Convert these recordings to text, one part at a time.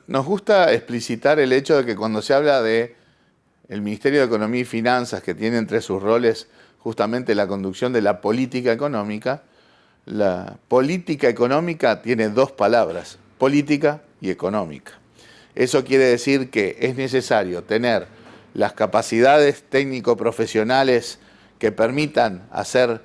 nos gusta explicitar el hecho de que cuando se habla de el Ministerio de Economía y Finanzas, que tiene entre sus roles justamente la conducción de la política económica, la política económica tiene dos palabras, política y económica. Eso quiere decir que es necesario tener las capacidades técnico-profesionales que permitan hacer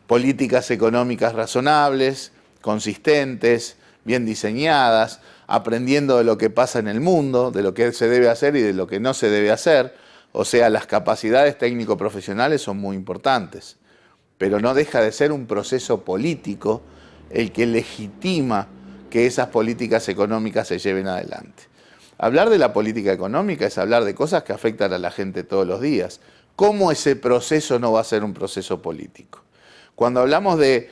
políticas económicas razonables, consistentes, bien diseñadas, aprendiendo de lo que pasa en el mundo, de lo que se debe hacer y de lo que no se debe hacer. O sea, las capacidades técnico-profesionales son muy importantes, pero no deja de ser un proceso político el que legitima que esas políticas económicas se lleven adelante. Hablar de la política económica es hablar de cosas que afectan a la gente todos los días. ¿Cómo ese proceso no va a ser un proceso político? Cuando hablamos de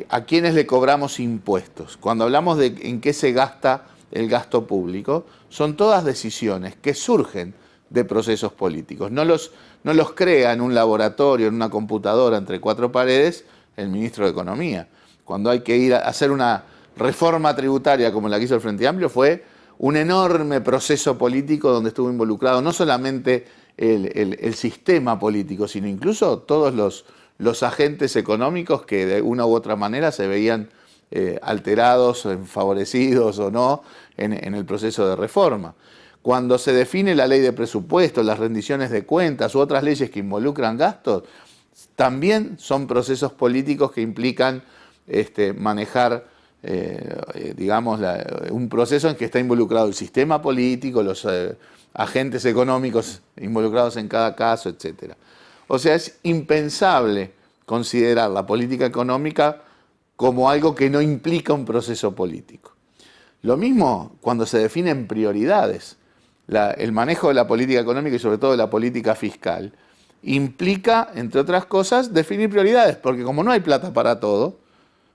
a quiénes le cobramos impuestos, cuando hablamos de en qué se gasta el gasto público, son todas decisiones que surgen de procesos políticos. No los crea en un laboratorio, en una computadora entre cuatro paredes, el ministro de Economía. Cuando hay que ir a hacer una reforma tributaria como la que hizo el Frente Amplio, fue un enorme proceso político donde estuvo involucrado no solamente el sistema político, sino incluso todos los agentes económicos que de una u otra manera se veían alterados, favorecidos o no en el proceso de reforma. Cuando se define la ley de presupuesto, las rendiciones de cuentas u otras leyes que involucran gastos, también son procesos políticos que implican manejar, digamos, un proceso en que está involucrado el sistema político, los agentes económicos involucrados en cada caso, etc. O sea, es impensable considerar la política económica como algo que no implica un proceso político. Lo mismo cuando se definen prioridades. El manejo de la política económica y sobre todo de la política fiscal implica, entre otras cosas, definir prioridades, porque como no hay plata para todo,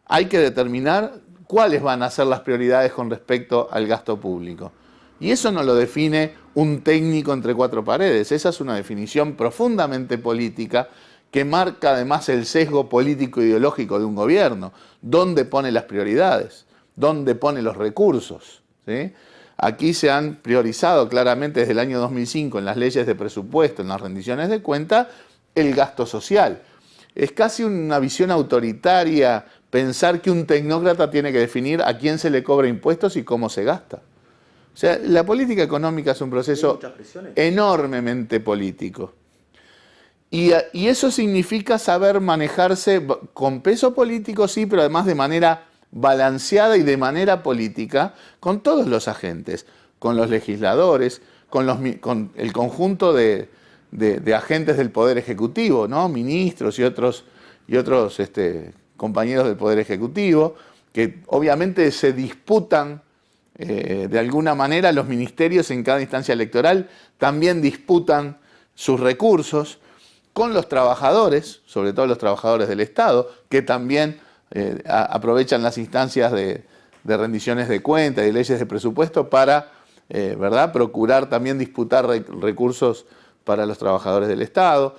hay que determinar cuáles van a ser las prioridades con respecto al gasto público. Y eso no lo define un técnico entre cuatro paredes, esa es una definición profundamente política que marca además el sesgo político ideológico de un gobierno, dónde pone las prioridades, dónde pone los recursos, ¿sí? Aquí se han priorizado claramente desde el año 2005 en las leyes de presupuesto, en las rendiciones de cuenta, el gasto social. Es casi una visión autoritaria pensar que un tecnócrata tiene que definir a quién se le cobra impuestos y cómo se gasta. O sea, la política económica es un proceso enormemente político. Y eso significa saber manejarse con peso político, sí, pero además de manera balanceada y de manera política con todos los agentes, con los legisladores, con el conjunto de agentes del Poder Ejecutivo, ¿no? Ministros y otros compañeros del Poder Ejecutivo, que obviamente se disputan de alguna manera. Los ministerios en cada instancia electoral también disputan sus recursos con los trabajadores, sobre todo los trabajadores del Estado, que también aprovechan las instancias de rendiciones de cuentas y leyes de presupuesto para ¿verdad? Procurar también disputar recursos para los trabajadores del Estado,